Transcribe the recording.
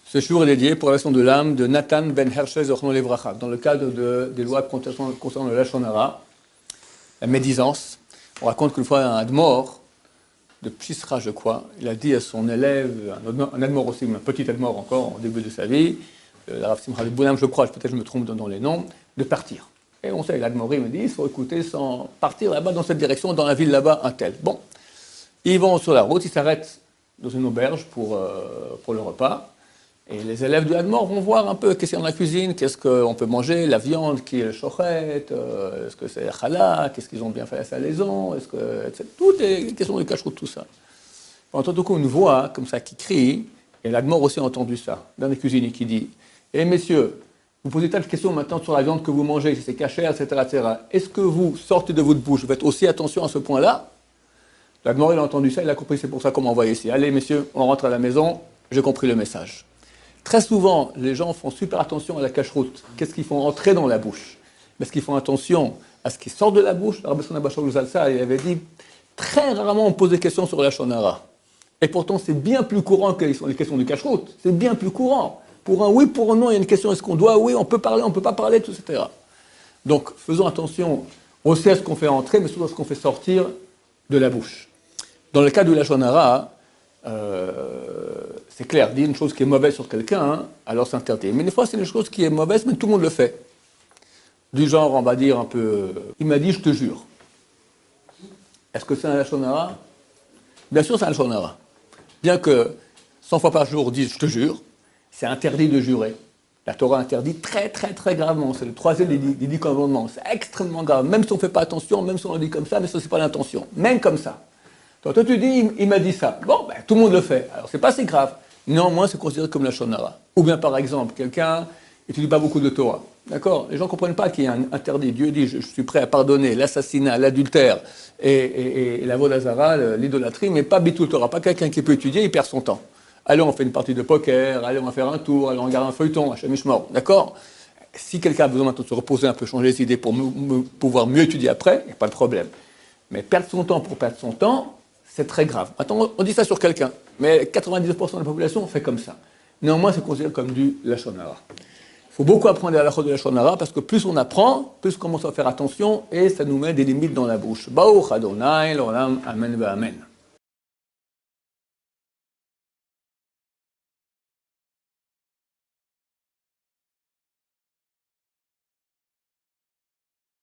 Ce jour est dédié pour la leçon de l'âme de Nathan Ben Hershey Zochno Levracha, dans le cadre des lois concernant le Lashon Hara, la médisance. On raconte qu'une fois un admor, de Pshisra je crois, il a dit à son élève, un admor aussi, un petit admor encore, au début de sa vie, le Rav Simcha de Bounam je crois, peut-être je me trompe dans les noms, de partir. Et on sait, l'admorim me dit, il faut écouter sans partir là-bas dans cette direction, dans la ville là-bas, un tel. Bon, ils vont sur la route, ils s'arrêtent dans une auberge pour le repas. Et les élèves du Hadmor vont voir un peu qu'est-ce qu'il y a dans la cuisine, qu'est-ce qu'on peut manger, la viande, qui est le shochet, est-ce que c'est le challah, qu'est-ce qu'ils ont bien fait la salaison, est-ce que... etc. Toutes les questions de cacheroute, tout ça. On entend tout coup une voix comme ça qui crie, et l'Hadmor aussi a entendu ça, dans les cuisiniers qui dit « Eh messieurs, vous posez tas de questions maintenant sur la viande que vous mangez, si c'est caché, etc., etc. Est-ce que vous sortez de votre bouche, vous faites aussi attention à ce point-là » L'Hadmor, il a entendu ça, il a compris, c'est pour ça qu'on m'envoie ici. « Allez messieurs, on rentre à la maison, j'ai compris le message. » Très souvent, les gens font super attention à la cacheroute. Qu'est-ce qu'ils font entrer dans la bouche? Parce qu'ils font attention à ce qui sort de la bouche. Le Rabbi Sonnah Zalsa, il avait dit, très rarement on pose des questions sur la Lashon Hara. Et pourtant, c'est bien plus courant que les questions de cacheroute. C'est bien plus courant. Pour un oui, pour un non, il y a une question, est-ce qu'on doit, oui, on peut parler, on ne peut pas parler, tout, etc. Donc, faisons attention aussi à ce qu'on fait entrer, mais surtout à ce qu'on fait sortir de la bouche. Dans le cas de la Lashon Hara, c'est clair, dire une chose qui est mauvaise sur quelqu'un, hein, alors c'est interdit. Mais des fois, c'est une chose qui est mauvaise, mais tout le monde le fait. Du genre, on va dire un peu, il m'a dit, je te jure. Est-ce que c'est un Lashon Hara? Bien sûr, c'est un Lashon Hara. Bien que 100 fois par jour disent, je te jure, c'est interdit de jurer. La Torah interdit très, très, très gravement. C'est le troisième des 10 commandements. C'est extrêmement grave. Même si on ne fait pas attention, même si on le dit comme ça, mais ça, c'est pas l'intention. Même comme ça. Donc, toi, tu dis, il m'a dit ça. Bon, ben, tout le monde le fait. Alors, c'est pas si grave. Néanmoins, c'est considéré comme la Lashon Hara. Ou bien, par exemple, quelqu'un n'étudie pas beaucoup de Torah. D'accord? Les gens ne comprennent pas qu'il y a un interdit. Dieu dit, je suis prêt à pardonner l'assassinat, l'adultère et la vodazara, l'idolâtrie, mais pas bitul Torah. Pas quelqu'un qui peut étudier, il perd son temps. Allez, on fait une partie de poker, allez, on va faire un tour, allez, on regarde un feuilleton, Hachem Ishmor. D'accord? Si quelqu'un a besoin maintenant de se reposer un peu, changer ses idées pour pouvoir mieux étudier après, il n'y a pas de problème. Mais perdre son temps pour perdre son temps, c'est très grave. Attends, on dit ça sur quelqu'un, mais 99% de la population fait comme ça. Néanmoins, c'est considéré comme du Lashon Hara. Il faut beaucoup apprendre à la de Lashon Hara, parce que plus on apprend, plus on commence à faire attention, et ça nous met des limites dans la bouche. Baruch Adonai, l'olam, amen, amen.